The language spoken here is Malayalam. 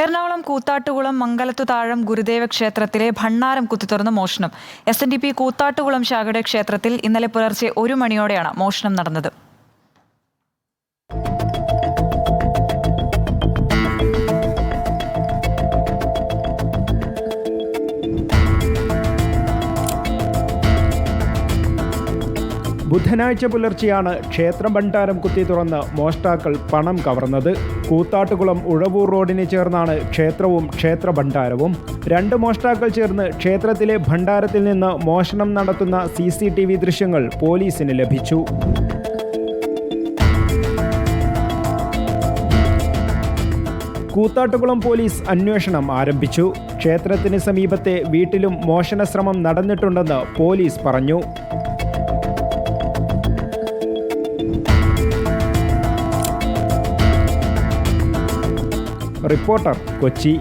എറണാകുളം കൂത്താട്ടുകുളം മംഗലത്തുതാഴം ഗുരുദേവ ക്ഷേത്രത്തിലെ ഭണ്ഡാരം കുത്തിത്തുറന്ന് മോഷണം. SNDP കൂത്താട്ടുകുളം ശാഖയുടെ ക്ഷേത്രത്തിൽ ഇന്നലെ പുലർച്ചെ 1 മണിയോടെയാണ് മോഷണം നടന്നത്. ബുധനാഴ്ച പുലർച്ചെയാണ് ക്ഷേത്ര ഭണ്ഡാരം കുത്തി തുറന്ന് മോഷ്ടാക്കൾ പണം കവർന്നത്. കൂത്താട്ടുകുളം ഉഴവൂർ റോഡിന് ചേർന്നാണ് ക്ഷേത്രവും ക്ഷേത്ര ഭണ്ഡാരവും. 2 മോഷ്ടാക്കൾ ചേർന്ന് ക്ഷേത്രത്തിലെ ഭണ്ഡാരത്തിൽ നിന്ന് മോഷണം നടത്തുന്ന CCTV ദൃശ്യങ്ങൾ പോലീസിന് ലഭിച്ചു. കൂത്താട്ടുകുളം പോലീസ് അന്വേഷണം ആരംഭിച്ചു. ക്ഷേത്രത്തിന് സമീപത്തെ വീട്ടിലും മോഷണ ശ്രമം നടന്നിട്ടുണ്ടെന്ന് പോലീസ് പറഞ്ഞു. റിപ്പോർട്ടർ, കൊച്ചി.